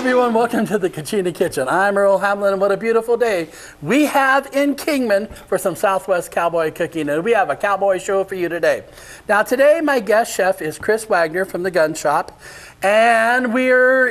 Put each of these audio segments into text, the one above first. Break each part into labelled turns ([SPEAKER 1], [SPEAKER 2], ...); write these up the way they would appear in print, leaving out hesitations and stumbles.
[SPEAKER 1] everyone, welcome to the Kachina Kitchen. I'm Earl Hamlin, and what a beautiful day we have in Kingman for some Southwest cowboy cooking, and we have a cowboy show for you today. Now today my guest chef is Chris Wagner from the Gun Shop, and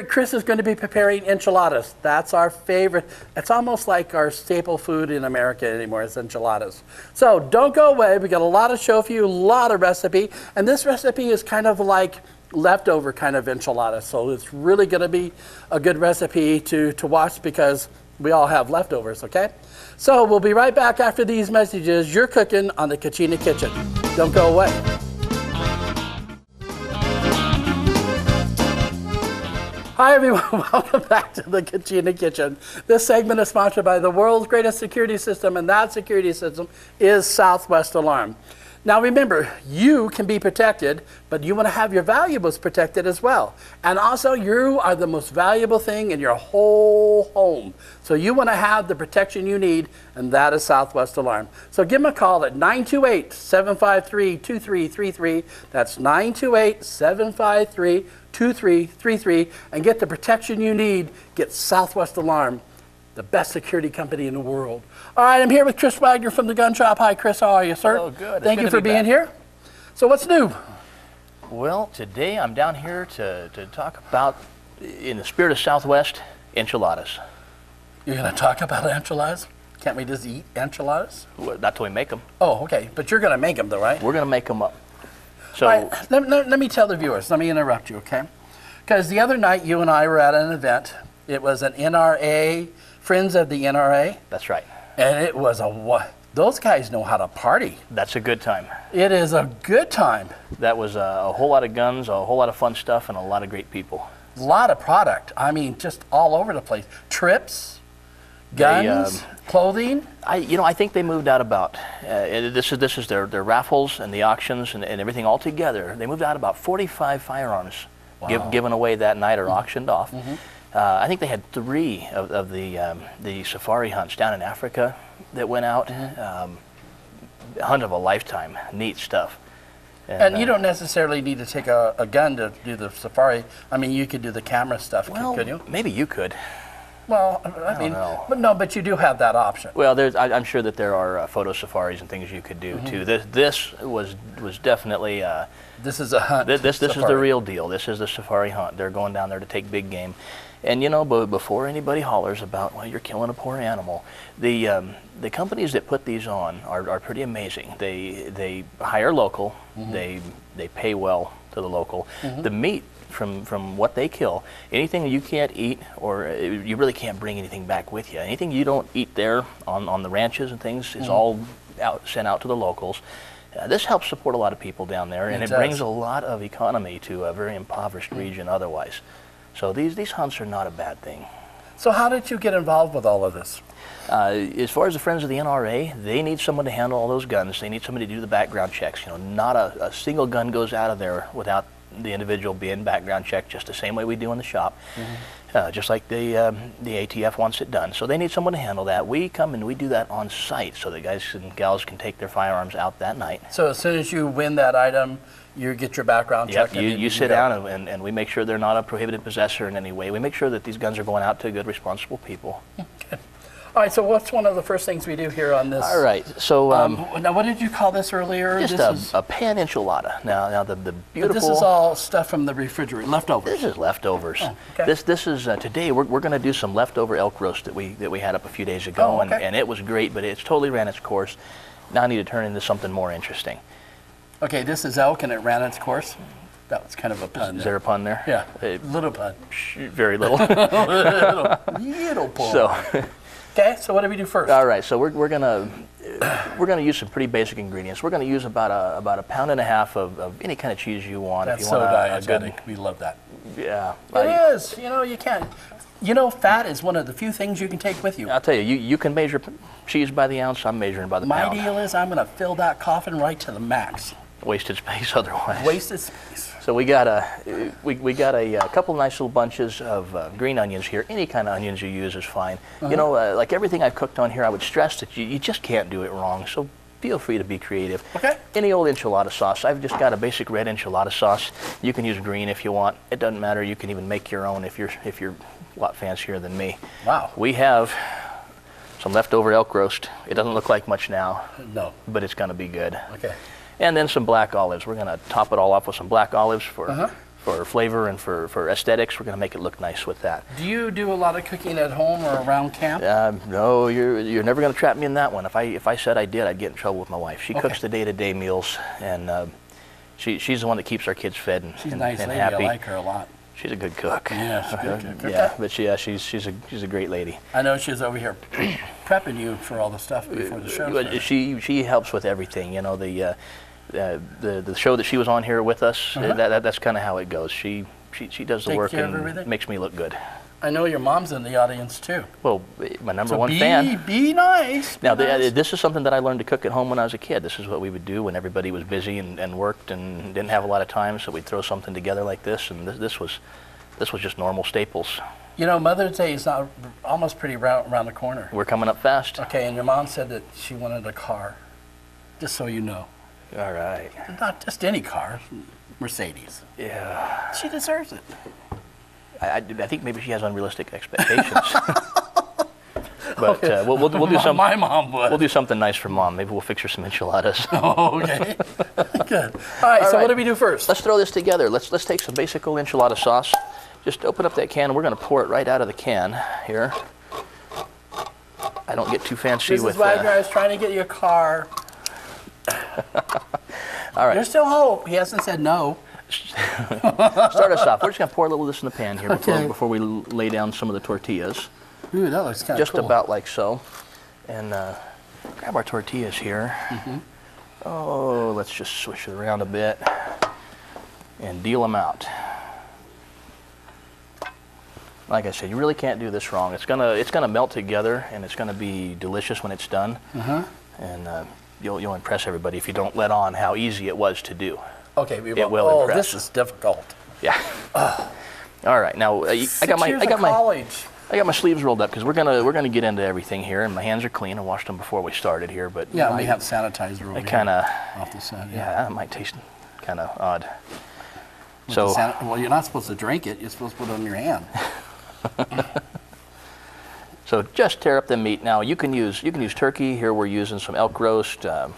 [SPEAKER 1] Chris is going to be preparing enchiladas. That's our favorite. It's almost like our staple food in America anymore is enchiladas. So don't go away. We got a lot of show for you, a lot of recipe, and this recipe is kind of like leftover kind of enchilada, so it's really going to be a good recipe to watch because we all have leftovers, okay? So we'll be right back after these messages. You're cooking on the Kachina Kitchen. Don't go away. Hi everyone, welcome back to the Kachina Kitchen. This segment is sponsored by the world's greatest security system, and that security system is Southwest Alarm. Now remember, you can be protected, but you want to have your valuables protected as well. And also, you are the most valuable thing in your whole home. So you want to have the protection you need, and that is Southwest Alarm. So give them a call at 928-753-2333. That's 928-753-2333, and get the protection you need. Get Southwest Alarm, the best security company in the world. All right, I'm here with Chris Wagner from the Gun Shop. Hi, Chris. How are you, sir?
[SPEAKER 2] Oh, good.
[SPEAKER 1] Thank you for being here. So what's new?
[SPEAKER 2] Well, today I'm down here to talk about, in the spirit of Southwest, enchiladas.
[SPEAKER 1] You're going to talk about enchiladas? Can't we just eat enchiladas?
[SPEAKER 2] Well, not till we make them.
[SPEAKER 1] Oh, okay. But you're going to make them, though, right?
[SPEAKER 2] We're going to make them up. So,
[SPEAKER 1] all right, let me tell the viewers. Let me interrupt you, okay? Because the other night you and I were at an event. It was an NRA, Friends of the NRA.
[SPEAKER 2] That's right.
[SPEAKER 1] And it was those guys know how to party.
[SPEAKER 2] That's a good time.
[SPEAKER 1] It is a good time.
[SPEAKER 2] That was a whole lot of guns, a whole lot of fun stuff, and a lot of great people.
[SPEAKER 1] A lot of product. I mean, just all over the place. Trips, guns, clothing.
[SPEAKER 2] I think they moved out about, this is their raffles and the auctions and everything all together. They moved out about 45 firearms given away that night or auctioned off. Mm-hmm. I think they had 3 of the safari hunts down in Africa that went out. Hunt of a lifetime, neat stuff.
[SPEAKER 1] And you don't necessarily need to take a gun to do the safari. I mean, you could do the camera stuff, could you?
[SPEAKER 2] Maybe you could.
[SPEAKER 1] Well, I mean, but you do have that option.
[SPEAKER 2] Well, I'm sure that there are photo safaris and things you could do too. This was definitely.
[SPEAKER 1] This is a hunt.
[SPEAKER 2] This is the real deal. This is the safari hunt. They're going down there to take big game. And before anybody hollers about, well, you're killing a poor animal, the companies that put these on are pretty amazing. They hire local, they pay well to the local. The meat from what they kill, anything that you can't eat or you really can't bring anything back with you. Anything you don't eat there on the ranches and things is all sent out to the locals. This helps support a lot of people down there, and it brings a lot of economy to a very impoverished region otherwise. So these hunts are not a bad thing.
[SPEAKER 1] So how did you get involved with all of this?
[SPEAKER 2] As far as the Friends of the NRA, they need someone to handle all those guns. They need somebody to do the background checks. Not a single gun goes out of there without the individual being background checked, just the same way we do in the shop. Just like the ATF wants it done. So they need someone to handle that. We come and we do that on site, so the guys and gals can take their firearms out that night.
[SPEAKER 1] So as soon as you win that item, you get your background check.
[SPEAKER 2] Yep, you sit down and we make sure they're not a prohibited possessor in any way. We make sure that these guns are going out to good, responsible people.
[SPEAKER 1] Okay. All right, so what's one of the first things we do here on this?
[SPEAKER 2] All right, so...
[SPEAKER 1] now, what did you call this earlier?
[SPEAKER 2] Just a pan enchilada. Now the beautiful...
[SPEAKER 1] But this is all stuff from the refrigerator, leftovers.
[SPEAKER 2] This is leftovers.
[SPEAKER 1] Oh, okay.
[SPEAKER 2] This is, today, we're going to do some leftover elk roast that we had up a few days ago, and it was great, but it's totally ran its course. Now I need to turn into something more interesting.
[SPEAKER 1] Okay, this is elk and it ran its course. That was kind of a pun.
[SPEAKER 2] Is there a pun there?
[SPEAKER 1] Yeah, little pun.
[SPEAKER 2] Very little.
[SPEAKER 1] little pun.
[SPEAKER 2] So,
[SPEAKER 1] okay, so what do we do first?
[SPEAKER 2] All right, so we're gonna use some pretty basic ingredients. We're gonna use about a 1.5 pounds of any kind of cheese you want.
[SPEAKER 1] That's
[SPEAKER 2] if you
[SPEAKER 1] so
[SPEAKER 2] want
[SPEAKER 1] diegetic. We love that.
[SPEAKER 2] Yeah,
[SPEAKER 1] it is. You can't. Fat is one of the few things you can take with you.
[SPEAKER 2] I'll tell you, you can measure cheese by the ounce. I'm measuring by the pound.
[SPEAKER 1] My deal is I'm going to fill that coffin right to the max.
[SPEAKER 2] Wasted space otherwise.
[SPEAKER 1] Wasted space.
[SPEAKER 2] So we got a couple nice little bunches of green onions here. Any kind of onions you use is fine. Like everything I've cooked on here, I would stress that you just can't do it wrong. So feel free to be creative.
[SPEAKER 1] Okay.
[SPEAKER 2] Any old enchilada sauce. I've just got a basic red enchilada sauce. You can use green if you want. It doesn't matter. You can even make your own if you're a lot fancier than me.
[SPEAKER 1] Wow.
[SPEAKER 2] We have some leftover elk roast. It doesn't look like much now,
[SPEAKER 1] No.
[SPEAKER 2] but it's going to be good.
[SPEAKER 1] Okay.
[SPEAKER 2] And then some black olives. We're going to top it all off with some black olives for flavor and for aesthetics. We're going to make it look nice with that.
[SPEAKER 1] Do you do a lot of cooking at home or around camp?
[SPEAKER 2] No, you're never going to trap me in that one. If I said I did, I'd get in trouble with my wife. She cooks the day-to-day meals, and she's the one that keeps our kids fed and,
[SPEAKER 1] She's a nice
[SPEAKER 2] and
[SPEAKER 1] lady.
[SPEAKER 2] happy.
[SPEAKER 1] I like her a lot.
[SPEAKER 2] She's a good cook.
[SPEAKER 1] Yeah, she's a good cook.
[SPEAKER 2] Yeah, but she's a great lady.
[SPEAKER 1] I know she's over here prepping you for all the stuff before the show.
[SPEAKER 2] She helps with everything. You know, the show that she was on here with us. That's kind of how it goes. She does the
[SPEAKER 1] Take
[SPEAKER 2] work
[SPEAKER 1] care of
[SPEAKER 2] and
[SPEAKER 1] everything?
[SPEAKER 2] makes me look good.
[SPEAKER 1] I know your mom's in the audience too.
[SPEAKER 2] Well, my number
[SPEAKER 1] So
[SPEAKER 2] one fan.
[SPEAKER 1] Be nice.
[SPEAKER 2] Now,
[SPEAKER 1] be nice.
[SPEAKER 2] this is something that I learned to cook at home when I was a kid. This is what we would do when everybody was busy and worked and didn't have a lot of time. So we'd throw something together like this, and this was just normal staples.
[SPEAKER 1] You know, Mother's Day is not almost pretty around the corner.
[SPEAKER 2] We're coming up fast.
[SPEAKER 1] Okay, and your mom said that she wanted a car, just so you know.
[SPEAKER 2] All right.
[SPEAKER 1] Not just any car, Mercedes.
[SPEAKER 2] Yeah.
[SPEAKER 1] She deserves it.
[SPEAKER 2] I think maybe she has unrealistic expectations. But we'll do something.
[SPEAKER 1] My mom would.
[SPEAKER 2] We'll do something nice for Mom. Maybe we'll fix her some enchiladas.
[SPEAKER 1] Oh, okay. Good. All right. So what do we do first?
[SPEAKER 2] Let's throw this together. Let's take some basic old enchilada sauce. Just open up that can, and we're going to pour it right out of the can here. I don't get too fancy with.
[SPEAKER 1] Mrs. Wagner, I was trying to get you a car.
[SPEAKER 2] All right.
[SPEAKER 1] There's still hope. He hasn't said no.
[SPEAKER 2] Start us off. We're just going to pour a little of this in the pan here
[SPEAKER 1] Okay.
[SPEAKER 2] before we lay down some of the tortillas.
[SPEAKER 1] Ooh, that looks kind of
[SPEAKER 2] Just
[SPEAKER 1] cool.
[SPEAKER 2] about like so. And grab our tortillas here. Oh, let's just swish it around a bit and deal them out. Like I said, you really can't do this wrong. It's gonna melt together, and it's gonna be delicious when it's done. And you'll impress everybody if you don't let on how easy it was to do.
[SPEAKER 1] Okay, we will.
[SPEAKER 2] It will
[SPEAKER 1] Oh,
[SPEAKER 2] impress.
[SPEAKER 1] this is difficult.
[SPEAKER 2] Yeah. All right, now I got my sleeves rolled up because we're gonna get into everything here, and my hands are clean. I washed them before we started here, but
[SPEAKER 1] Yeah, we have sanitizer over here.
[SPEAKER 2] kind of
[SPEAKER 1] Off the side.
[SPEAKER 2] yeah, that might taste kind of odd.
[SPEAKER 1] With
[SPEAKER 2] So
[SPEAKER 1] the well, you're not supposed to drink it. You're supposed to put it on your hand.
[SPEAKER 2] so just tear up the meat. Now you can use turkey. Here we're using some elk roast.
[SPEAKER 1] So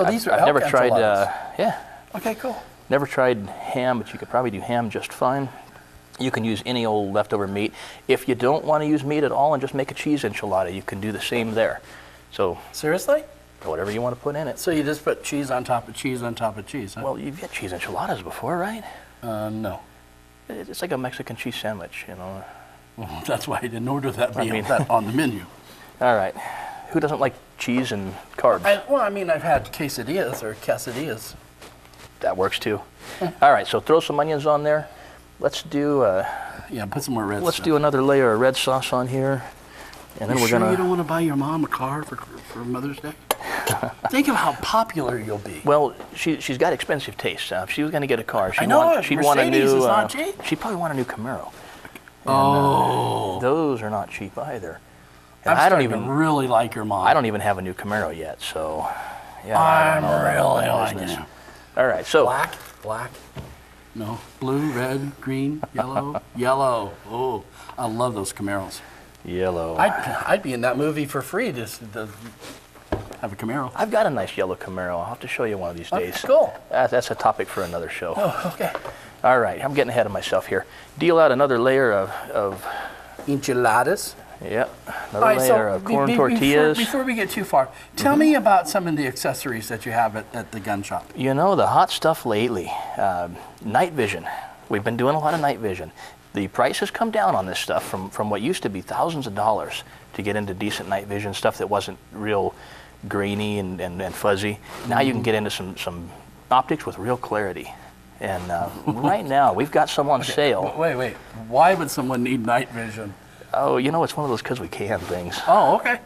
[SPEAKER 1] these are
[SPEAKER 2] I've
[SPEAKER 1] elk
[SPEAKER 2] never tried.
[SPEAKER 1] enchiladas.
[SPEAKER 2] Yeah,
[SPEAKER 1] Okay, cool.
[SPEAKER 2] never tried ham, but you could probably do ham just fine. You can use any old leftover meat. If you don't want to use meat at all and just make a cheese enchilada, you can do the same there. So
[SPEAKER 1] Seriously?
[SPEAKER 2] whatever you want to put in it.
[SPEAKER 1] So you just put cheese on top of cheese on top of cheese, huh?
[SPEAKER 2] Well, you've had cheese enchiladas before, right?
[SPEAKER 1] No.
[SPEAKER 2] It's like a Mexican cheese sandwich, you know.
[SPEAKER 1] Well, that's why I didn't order that,
[SPEAKER 2] mean-
[SPEAKER 1] on the menu.
[SPEAKER 2] All right. Who doesn't like cheese and carbs?
[SPEAKER 1] I've had quesadillas or quesadillas.
[SPEAKER 2] That works too. All right, so throw some onions on there. Let's do
[SPEAKER 1] Yeah, put some more red
[SPEAKER 2] let's
[SPEAKER 1] stuff.
[SPEAKER 2] do another layer of red sauce on here, and then
[SPEAKER 1] You
[SPEAKER 2] we're
[SPEAKER 1] sure
[SPEAKER 2] gonna.
[SPEAKER 1] you don't want to buy your mom a car for Mother's Day? Think of how popular you'll be.
[SPEAKER 2] Well, she's got expensive taste. If she was going to get a car, she'd
[SPEAKER 1] know
[SPEAKER 2] want,
[SPEAKER 1] it.
[SPEAKER 2] she'd want a
[SPEAKER 1] Mercedes
[SPEAKER 2] new.
[SPEAKER 1] is not cheap.
[SPEAKER 2] She'd probably want a new Camaro.
[SPEAKER 1] Oh.
[SPEAKER 2] Those are not cheap either. And
[SPEAKER 1] I'm
[SPEAKER 2] I don't
[SPEAKER 1] starting to
[SPEAKER 2] even
[SPEAKER 1] really like your mom.
[SPEAKER 2] I don't even have a new Camaro yet, so yeah.
[SPEAKER 1] I'm
[SPEAKER 2] I don't know about
[SPEAKER 1] really
[SPEAKER 2] that
[SPEAKER 1] liking
[SPEAKER 2] business.
[SPEAKER 1] it.
[SPEAKER 2] All right, so
[SPEAKER 1] Black. No. Blue, red, green, yellow, yellow. Oh, I love those Camaros.
[SPEAKER 2] yellow.
[SPEAKER 1] I'd be in that movie for free to have a Camaro.
[SPEAKER 2] I've got a nice yellow Camaro. I'll have to show you one of these days.
[SPEAKER 1] Cool.
[SPEAKER 2] That's a topic for another show.
[SPEAKER 1] Oh, okay.
[SPEAKER 2] All right, I'm getting ahead of myself here. Deal out another layer of
[SPEAKER 1] Enchiladas.
[SPEAKER 2] yep, another layer of corn tortillas.
[SPEAKER 1] Before we get too far, tell me about some of the accessories that you have at the gun shop.
[SPEAKER 2] You know, the hot stuff lately, night vision. We've been doing a lot of night vision. The price has come down on this stuff from what used to be thousands of dollars to get into decent night vision stuff that wasn't real grainy and fuzzy. Now you can get into some optics with real clarity. And right now, we've got some on sale.
[SPEAKER 1] Wait. Why would someone need night vision?
[SPEAKER 2] Oh, you know, it's one of those because we can things.
[SPEAKER 1] Oh, okay.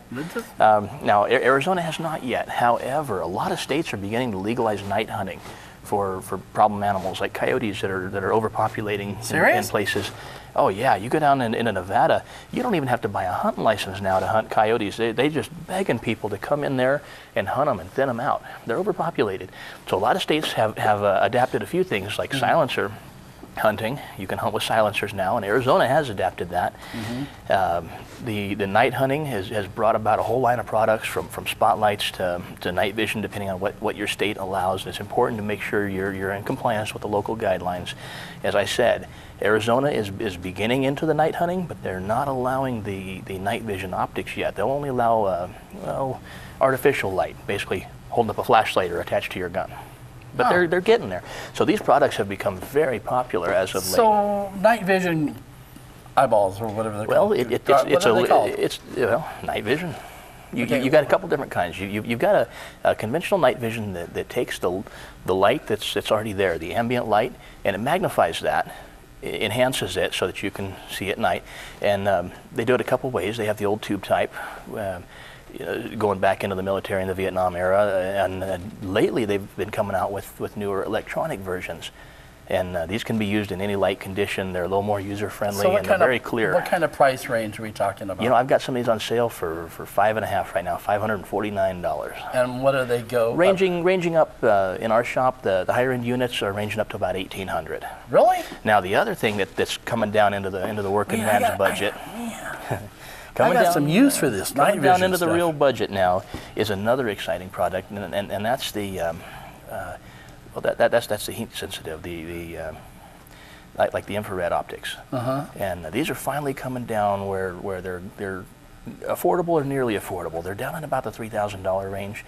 [SPEAKER 2] Now, Arizona has not yet. However, a lot of states are beginning to legalize night hunting for problem animals like coyotes that are overpopulating in places. Oh yeah, you go down in Nevada, you don't even have to buy a hunting license now to hunt coyotes. They just begging people to come in there and hunt them and thin them out. They're overpopulated. So a lot of states have adapted a few things like silencer hunting. You can hunt with silencers now, and Arizona has adapted that. The night hunting has brought about a whole line of products from spotlights to night vision, depending on what your state allows. It's important to make sure you're in compliance with the local guidelines. As I said, Arizona is beginning into the night hunting, but they're not allowing the night vision optics yet. They'll only allow artificial light, basically holding up a flashlight or attached to your gun. But they're getting there. So these products have become very popular as of late.
[SPEAKER 1] So night vision eyeballs or whatever they're
[SPEAKER 2] well,
[SPEAKER 1] called.
[SPEAKER 2] it's night vision. You got a couple different kinds. You've got a conventional night vision that takes the light that's already there, the ambient light, and it magnifies that, enhances it so that you can see at night. And they do it a couple ways. They have the old tube type, going back into the military in the Vietnam era, and lately they've been coming out with newer electronic versions. And these can be used in any light condition. They're a little more user-friendly, and they're very clear.
[SPEAKER 1] What kind of price range are we talking about?
[SPEAKER 2] You know, I've got some of these on sale for $5.5 right now, $549.
[SPEAKER 1] And what do they go?
[SPEAKER 2] Ranging up in our shop, the higher-end units are ranging up to about $1,800.
[SPEAKER 1] Really?
[SPEAKER 2] Now, the other thing that's coming down into the working man's budget.
[SPEAKER 1] I got some use for this night vision
[SPEAKER 2] down into
[SPEAKER 1] stuff.
[SPEAKER 2] the real budget now is another exciting product, and that's the that's the heat sensitive, like the infrared optics. And these are finally coming down where they're affordable or nearly affordable. They're down in about the $3,000 range,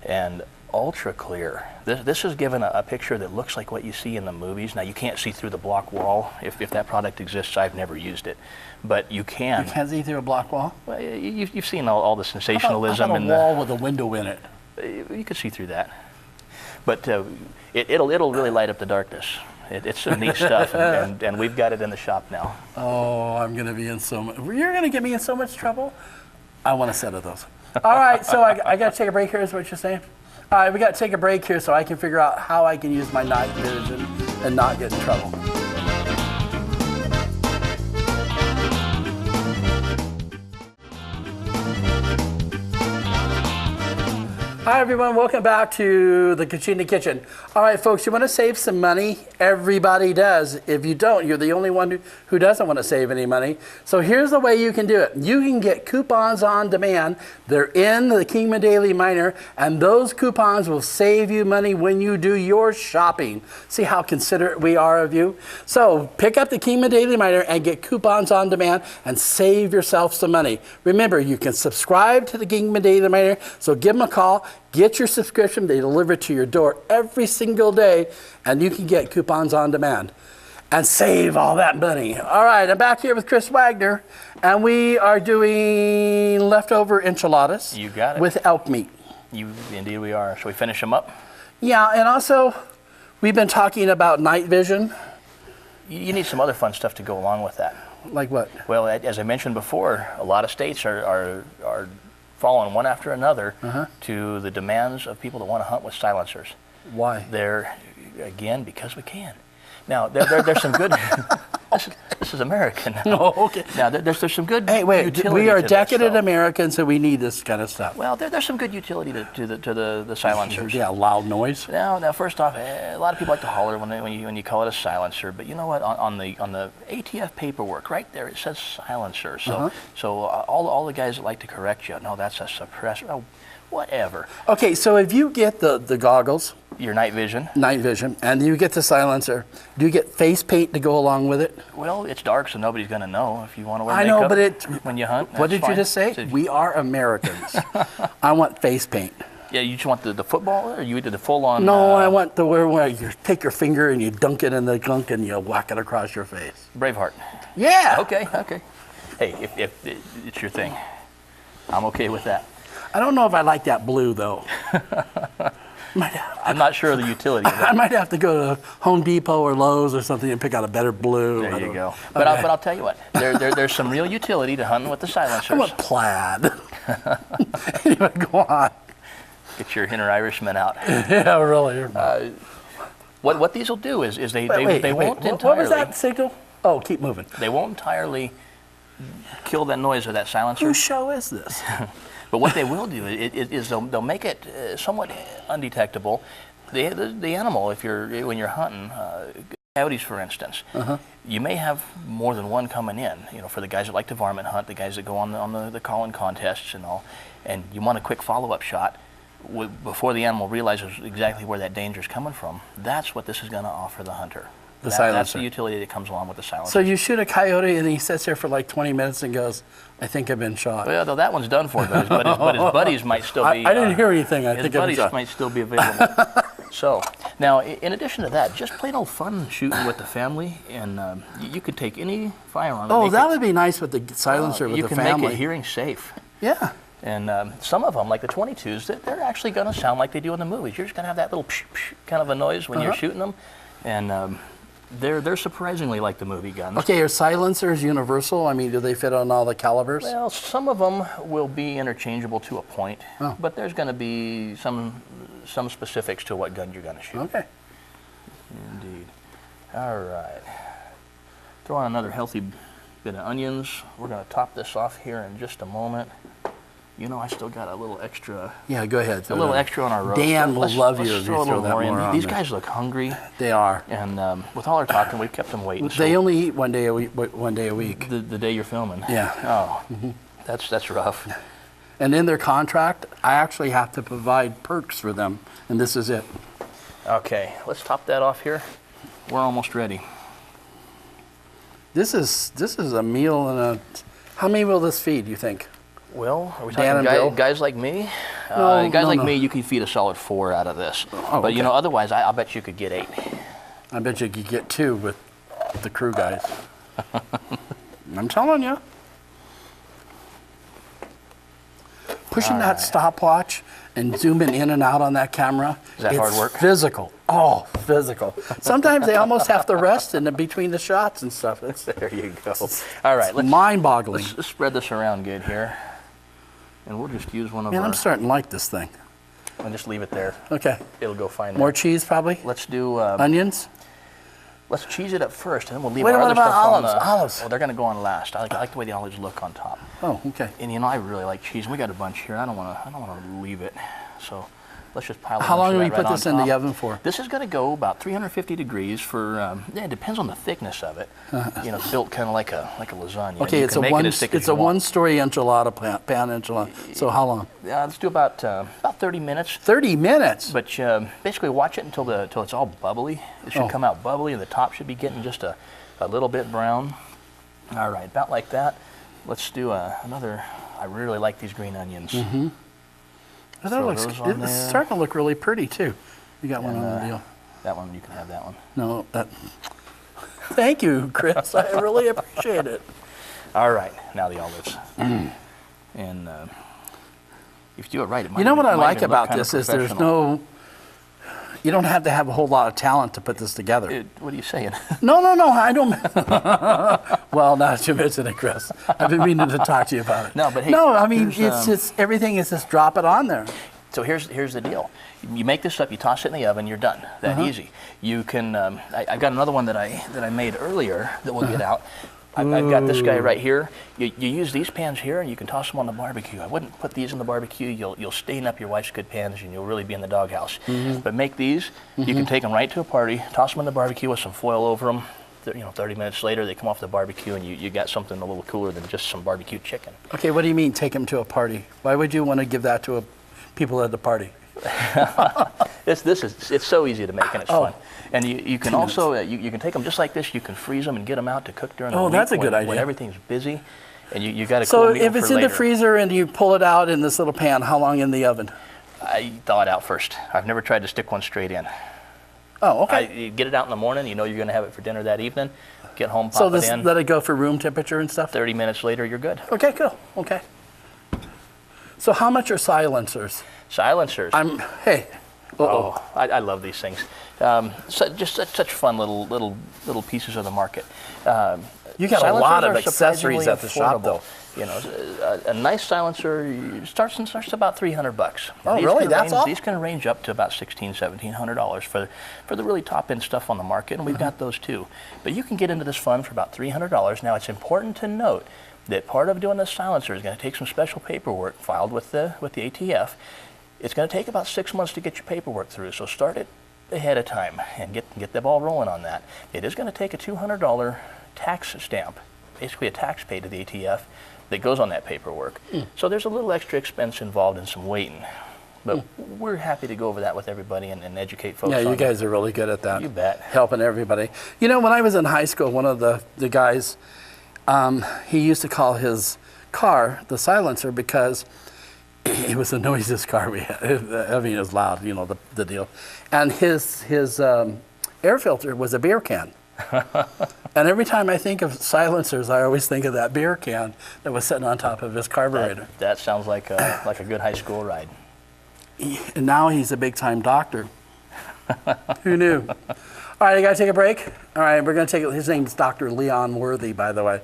[SPEAKER 2] and ultra clear. This is given a picture that looks like what you see in the movies. Now, you can't see through the block wall. If that product exists, I've never used it, but you can.
[SPEAKER 1] You can't see through a block wall?
[SPEAKER 2] Well, you've seen all the sensationalism
[SPEAKER 1] how about
[SPEAKER 2] in
[SPEAKER 1] a wall with a window in it.
[SPEAKER 2] You can see through that, but it'll really light up the darkness. It's some neat stuff, and we've got it in the shop now.
[SPEAKER 1] Oh, I'm going to be in so much. You're going to get me in so much trouble. I want a set of those. All right, so I got to take a break here. Is what you're saying? All right, we got to take a break here so I can figure out how I can use my night vision and not get in trouble. Hi everyone, welcome back to the Kachina Kitchen. All right folks, you want to save some money? Everybody does. If you don't, you're the only one who doesn't want to save any money. So here's the way you can do it. You can get coupons on demand. They're in the Kingman Daily Miner, and those coupons will save you money when you do your shopping. See how considerate we are of you? So pick up the Kingman Daily Miner and get coupons on demand and save yourself some money. Remember, you can subscribe to the Kingman Daily Miner, so give them a call. Get your subscription. They deliver it to your door every single day, and you can get coupons on demand and save all that money. All right, I'm back here with Chris Wagner, and we are doing leftover enchiladas.
[SPEAKER 2] You got it.
[SPEAKER 1] With elk meat.
[SPEAKER 2] Indeed we are. Shall we finish them up?
[SPEAKER 1] Yeah, and also we've been talking about night vision.
[SPEAKER 2] You need some other fun stuff to go along with that.
[SPEAKER 1] Like what?
[SPEAKER 2] Well, as I mentioned before, a lot of states are following one after another to the demands of people that want to hunt with silencers.
[SPEAKER 1] Why?
[SPEAKER 2] They're, again, because we can. Now, there's some good, this is American.
[SPEAKER 1] Oh, okay.
[SPEAKER 2] Now, there's some good
[SPEAKER 1] Hey, wait,
[SPEAKER 2] utility
[SPEAKER 1] we are
[SPEAKER 2] to
[SPEAKER 1] decadent
[SPEAKER 2] this,
[SPEAKER 1] Americans, so we need this kind of stuff.
[SPEAKER 2] Well, there's some good utility to the silencers.
[SPEAKER 1] Yeah, loud noise.
[SPEAKER 2] Now, first off, a lot of people like to holler when you call it a silencer, but you know what? On the ATF paperwork, right there, it says silencer. So all the guys that like to correct you, no, that's a suppressor. Oh, whatever.
[SPEAKER 1] Okay, so if you get the goggles,
[SPEAKER 2] your night vision,
[SPEAKER 1] and you get the silencer, do you get face paint to go along with it?
[SPEAKER 2] Well, it's dark, so nobody's going to know if you want to wear
[SPEAKER 1] I
[SPEAKER 2] makeup.
[SPEAKER 1] know, but
[SPEAKER 2] when you hunt.
[SPEAKER 1] What did
[SPEAKER 2] fine.
[SPEAKER 1] you just say? We are Americans. I want face paint.
[SPEAKER 2] Yeah, you just want the football, or you did the full on?
[SPEAKER 1] No, I want the where you take your finger and you dunk it in the gunk and you whack it across your face.
[SPEAKER 2] Braveheart.
[SPEAKER 1] Yeah.
[SPEAKER 2] Okay. Hey, if it's your thing, I'm okay with that.
[SPEAKER 1] I don't know if I like that blue though.
[SPEAKER 2] I'm not sure of the utility of that.
[SPEAKER 1] I might have to go to Home Depot or Lowe's or something and pick out a better blue.
[SPEAKER 2] There you go. But I'll tell you what, there's some real utility to hunting with the silencers.
[SPEAKER 1] I want plaid. Anyway, go on.
[SPEAKER 2] Get your inner Irishman out.
[SPEAKER 1] Yeah, really.
[SPEAKER 2] What these will do is they won't entirely.
[SPEAKER 1] What was that signal? Oh, keep moving.
[SPEAKER 2] They won't entirely kill that noise of that silencer.
[SPEAKER 1] Whose show is this?
[SPEAKER 2] But what they will do is they'll make it somewhat undetectable. The animal, when you're hunting, Coyotes, for instance, you may have more than one coming in. You know, for the guys that like to varmint hunt, the guys that go on the calling contests and all, and you want a quick follow-up shot before the animal realizes exactly where that danger is coming from. That's what this is going to offer the hunter.
[SPEAKER 1] Silencer.
[SPEAKER 2] That's the utility that comes along with the silencer.
[SPEAKER 1] So you shoot a coyote and he sits there for like 20 minutes and goes, I think I've been shot.
[SPEAKER 2] Well, though that one's done for, but his buddies might still be.
[SPEAKER 1] I didn't hear anything. I think
[SPEAKER 2] his buddies might still be available. So now, in addition to that, just plain old fun shooting with the family, and you could take any firearm.
[SPEAKER 1] Oh, that would be nice with the silencer with the family.
[SPEAKER 2] You can make it hearing safe.
[SPEAKER 1] Yeah.
[SPEAKER 2] And some of them, like the 22s, they're actually going to sound like they do in the movies. You're just going to have that little psh, psh kind of a noise when you're shooting them, and they're surprisingly like the movie guns.
[SPEAKER 1] Okay, are silencers universal? I mean, do they fit on all the calibers?
[SPEAKER 2] Well, some of them will be interchangeable to a point, but there's going to be some specifics to what gun you're going to shoot.
[SPEAKER 1] Okay.
[SPEAKER 2] Indeed. All right. Throw on another healthy bit of onions. We're going to top this off here in just a moment. You know, I still got a little extra.
[SPEAKER 1] Yeah, go ahead.
[SPEAKER 2] A little extra on our roast.
[SPEAKER 1] Dan will love you if you
[SPEAKER 2] throw
[SPEAKER 1] throw that more
[SPEAKER 2] in.
[SPEAKER 1] on
[SPEAKER 2] These
[SPEAKER 1] there.
[SPEAKER 2] guys look hungry.
[SPEAKER 1] They are.
[SPEAKER 2] And with all our talking, we've kept them waiting.
[SPEAKER 1] They only eat one day a week.
[SPEAKER 2] The day you're filming.
[SPEAKER 1] Yeah.
[SPEAKER 2] Oh, that's rough.
[SPEAKER 1] And in their contract, I actually have to provide perks for them, and this is it.
[SPEAKER 2] Okay, let's top that off here. We're almost ready.
[SPEAKER 1] This is a meal and a. How many will this feed? You think?
[SPEAKER 2] Well, are we
[SPEAKER 1] Dan
[SPEAKER 2] talking
[SPEAKER 1] and
[SPEAKER 2] guys like me?
[SPEAKER 1] No,
[SPEAKER 2] guys like
[SPEAKER 1] no.
[SPEAKER 2] me, you can feed a solid 4 out of this.
[SPEAKER 1] Oh,
[SPEAKER 2] but you
[SPEAKER 1] okay.
[SPEAKER 2] know, otherwise, I'll bet you could get 8.
[SPEAKER 1] I bet you could get 2 with the crew guys. I'm telling you. Pushing that stopwatch and zooming in and out on that camera.
[SPEAKER 2] Is that hard work?
[SPEAKER 1] Physical. Oh, physical. Sometimes they almost have to rest in between the shots and stuff.
[SPEAKER 2] There you go. All right,
[SPEAKER 1] mind-boggling.
[SPEAKER 2] Let's spread this around good here. And we'll just use one of
[SPEAKER 1] Man,
[SPEAKER 2] our...
[SPEAKER 1] I'm starting to like this thing.
[SPEAKER 2] And just leave it there.
[SPEAKER 1] Okay.
[SPEAKER 2] It'll go fine there.
[SPEAKER 1] More cheese, probably?
[SPEAKER 2] Let's do...
[SPEAKER 1] Onions?
[SPEAKER 2] Let's cheese it up first, and then we'll leave
[SPEAKER 1] Wait,
[SPEAKER 2] our
[SPEAKER 1] what
[SPEAKER 2] other
[SPEAKER 1] about
[SPEAKER 2] stuff
[SPEAKER 1] olives?
[SPEAKER 2] on the...
[SPEAKER 1] Olives.
[SPEAKER 2] Oh, they're going to go on last. I like the way the olives look on top.
[SPEAKER 1] Oh, okay.
[SPEAKER 2] And you know, I really like cheese. And we got a bunch here. I don't want to leave it. So let's just pile.
[SPEAKER 1] How long do we put
[SPEAKER 2] right
[SPEAKER 1] this
[SPEAKER 2] on
[SPEAKER 1] in the
[SPEAKER 2] top.
[SPEAKER 1] oven for?
[SPEAKER 2] This is going to go about 350 degrees for. Yeah, it depends on the thickness of it. You know, built kind of like a lasagna.
[SPEAKER 1] Okay,
[SPEAKER 2] You
[SPEAKER 1] it's
[SPEAKER 2] can
[SPEAKER 1] a
[SPEAKER 2] make it as thick as you want.
[SPEAKER 1] one-story enchilada pan enchilada. So how long?
[SPEAKER 2] Let's do about 30 minutes.
[SPEAKER 1] 30 minutes.
[SPEAKER 2] But basically, watch it until it's all bubbly. It should come out bubbly, and the top should be getting just a little bit brown. All right, about like that. Let's do another. I really like these green onions.
[SPEAKER 1] Mm-hmm. It's starting to look really pretty too. You got one on the deal.
[SPEAKER 2] That one, you can have that one.
[SPEAKER 1] No, thank you, Chris. I really appreciate it.
[SPEAKER 2] All right, now the olives. And if you do it right, it might.
[SPEAKER 1] You know what I like
[SPEAKER 2] even look
[SPEAKER 1] about
[SPEAKER 2] kinda
[SPEAKER 1] this is there's
[SPEAKER 2] professional.
[SPEAKER 1] no. You don't have to have a whole lot of talent to put this together.
[SPEAKER 2] What are you saying?
[SPEAKER 1] No, I don't. Well, now that you mention it, Chris, I've been meaning to talk to you about it.
[SPEAKER 2] No, but hey,
[SPEAKER 1] no, I mean it's everything is just drop it on there.
[SPEAKER 2] So here's the deal. You make this up, you toss it in the oven, you're done. That easy. You can. I've got another one that I made earlier that we'll get out. I've got this guy right here. You use these pans here, and you can toss them on the barbecue. I wouldn't put these in the barbecue. You'll stain up your wife's good pans, and you'll really be in the doghouse. But make these. You can take them right to a party, toss them in the barbecue with some foil over them. 30 minutes later, they come off the barbecue, and you got something a little cooler than just some barbecue chicken.
[SPEAKER 1] Okay, what do you mean take them to a party? Why would you want to give that to people at the party?
[SPEAKER 2] It's so easy to make, and it's fun. And you can also you can take them just like this. You can freeze them and get them out to cook during the week.
[SPEAKER 1] That's a good idea.
[SPEAKER 2] When everything's busy, and you got a
[SPEAKER 1] So
[SPEAKER 2] cool meal
[SPEAKER 1] if it's
[SPEAKER 2] for
[SPEAKER 1] in the
[SPEAKER 2] later.
[SPEAKER 1] freezer and you pull it out in this little pan, how long in the oven?
[SPEAKER 2] I thaw it out first. I've never tried to stick one straight in.
[SPEAKER 1] Oh, okay.
[SPEAKER 2] You get it out in the morning. You know you're going to have it for dinner that evening. Get home, pop it in.
[SPEAKER 1] Let it go for room temperature and stuff?
[SPEAKER 2] 30 minutes later, you're good.
[SPEAKER 1] Okay, cool. Okay. So how much are silencers?
[SPEAKER 2] Silencers.
[SPEAKER 1] Hey.
[SPEAKER 2] Oh, I love these things. Just such fun little pieces of the market.
[SPEAKER 1] You got a lot of
[SPEAKER 2] silencers are
[SPEAKER 1] accessories
[SPEAKER 2] surprisingly
[SPEAKER 1] at the shop,
[SPEAKER 2] affordable.
[SPEAKER 1] though.
[SPEAKER 2] You know, a nice silencer starts about $300.
[SPEAKER 1] Oh, really? That's all?
[SPEAKER 2] These can range up to about $1,700 for the really top end stuff on the market, and we've got those too. But you can get into this fun for about $300. Now, it's important to note that part of doing this silencer is going to take some special paperwork filed with the ATF. It's going to take about 6 months to get your paperwork through, so start it ahead of time and get the ball rolling on that. It is going to take a $200 tax stamp, basically a tax pay to the ATF that goes on that paperwork. So there's a little extra expense involved in some waiting. But we're happy to go over that with everybody and educate folks.
[SPEAKER 1] Yeah,
[SPEAKER 2] on
[SPEAKER 1] you guys are really good at that.
[SPEAKER 2] You bet.
[SPEAKER 1] Helping everybody. You know, when I was in high school, one of the guys, he used to call his car the silencer because it was the noisiest car we had. I mean, it was loud, you know, the deal. And his air filter was a beer can. And every time I think of silencers, I always think of that beer can that was sitting on top of his carburetor.
[SPEAKER 2] That sounds like a good high school ride.
[SPEAKER 1] And now he's a big-time doctor. Who knew? All right, you got to take a break? All right, we're going to take it. His name's Dr. Leon Worthy, by the way.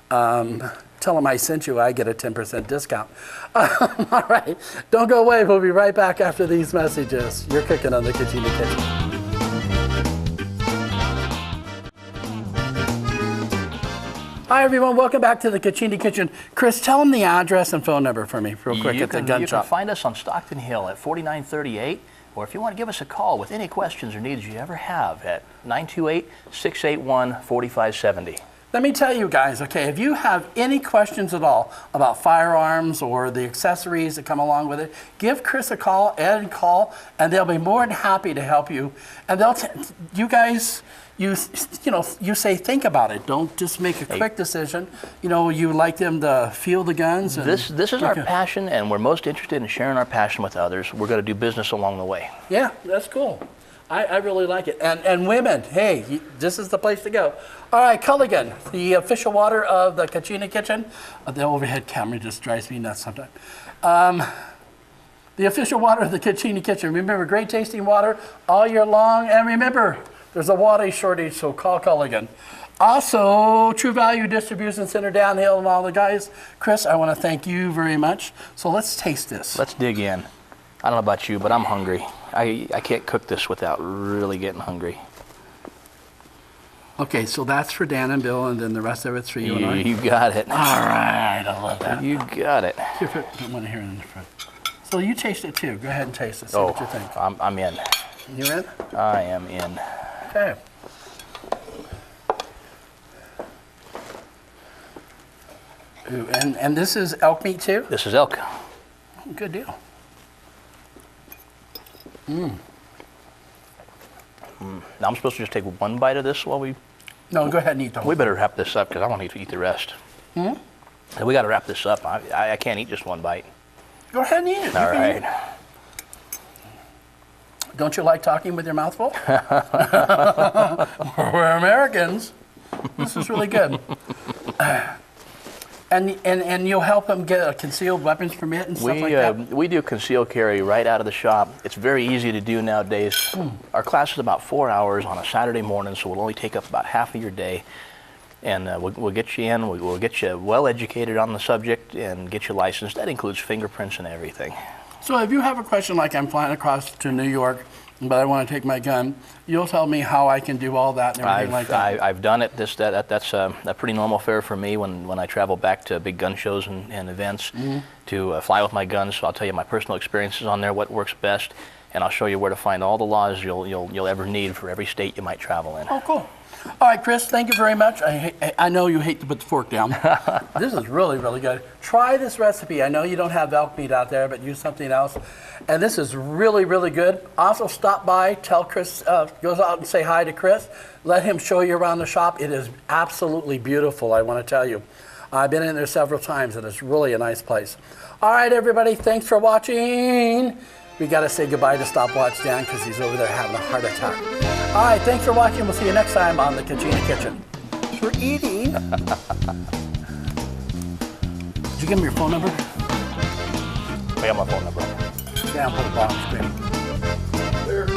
[SPEAKER 1] Tell him I sent you. I get a 10% discount. All right, don't go away. We'll be right back after these messages. You're cooking on the Kachina Kitchen. Hi, everyone. Welcome back to the Kachina Kitchen. Chris, tell them the address and phone number for me real quick at the gun
[SPEAKER 2] You
[SPEAKER 1] shop.
[SPEAKER 2] can find us on Stockton Hill at 4938, or if you want to give us a call with any questions or needs you ever have at 928-681-4570.
[SPEAKER 1] Let me tell you guys, okay, if you have any questions at all about firearms or the accessories that come along with it, give Chris a call, Ed a call, and they'll be more than happy to help you. And they'll you guys, you say think about it. Don't just make a quick decision. You know, you like them to feel the guns. And
[SPEAKER 2] This is our passion, and we're most interested in sharing our passion with others. We're going to do business along the way.
[SPEAKER 1] Yeah, that's cool. I really like it. And women, hey, this is the place to go. All right, Culligan, the official water of the Kachina Kitchen. The overhead camera just drives me nuts sometimes. The official water of the Kachina Kitchen. Remember, great tasting water all year long. And remember, there's a water shortage, so call Culligan. Also, True Value Distribution Center downhill and all the guys. Chris, I want to thank you very much. So let's taste this.
[SPEAKER 2] Let's dig in. I don't know about you, but I'm hungry. I can't cook this without really getting hungry.
[SPEAKER 1] Okay, so that's for Dan and Bill, and then the rest of it's for you and I.
[SPEAKER 2] You got it.
[SPEAKER 1] All right, I love that.
[SPEAKER 2] You got it.
[SPEAKER 1] Here, put one here in the front. So you taste it too. Go ahead and taste it. See what you think.
[SPEAKER 2] I'm in.
[SPEAKER 1] You in?
[SPEAKER 2] I am in.
[SPEAKER 1] Okay. Ooh, and this is elk meat too?
[SPEAKER 2] This is elk.
[SPEAKER 1] Good deal.
[SPEAKER 2] Now I'm supposed to just take one bite of this while we...
[SPEAKER 1] No, go ahead and eat the whole
[SPEAKER 2] We better wrap this up because I want to eat the rest. And we got to wrap this up. I can't eat just one bite.
[SPEAKER 1] Go ahead and eat it.
[SPEAKER 2] All right.
[SPEAKER 1] Don't you like talking with your mouth full? We're Americans. This is really good. And you'll help them get a concealed weapons permit and stuff like that?
[SPEAKER 2] We do concealed carry right out of the shop. It's very easy to do nowadays. Our class is about 4 hours on a Saturday morning, so we'll only take up about half of your day. And we'll get you in, we'll get you well educated on the subject and get you licensed. That includes fingerprints and everything.
[SPEAKER 1] So if you have a question like I'm flying across to New York, but I want to take my gun, you'll tell me how I can do all that and everything like that.
[SPEAKER 2] I've done it. That's a pretty normal fare for me when I travel back to big gun shows and events to fly with my guns. So I'll tell you my personal experiences on there, what works best, and I'll show you where to find all the laws you'll ever need for every state you might travel in.
[SPEAKER 1] Oh, cool. All right, Chris, thank you very much. I know you hate to put the fork down. This is really, really good. Try this recipe. I know you don't have elk meat out there, but use something else. And this is really, really good. Also, stop by, tell Chris, goes out and say hi to Chris. Let him show you around the shop. It is absolutely beautiful, I want to tell you. I've been in there several times, and it's really a nice place. All right, everybody, thanks for watching. We got to say goodbye to Stopwatch Dan because he's over there having a heart attack. All right, thanks for watching. We'll see you next time on the Kachina Kitchen. We're eating. Did you give him your phone number?
[SPEAKER 2] I got my phone number.
[SPEAKER 1] Yeah, I'll put it on the screen. There.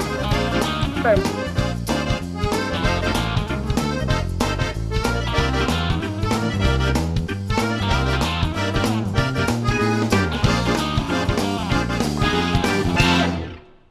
[SPEAKER 1] Okay.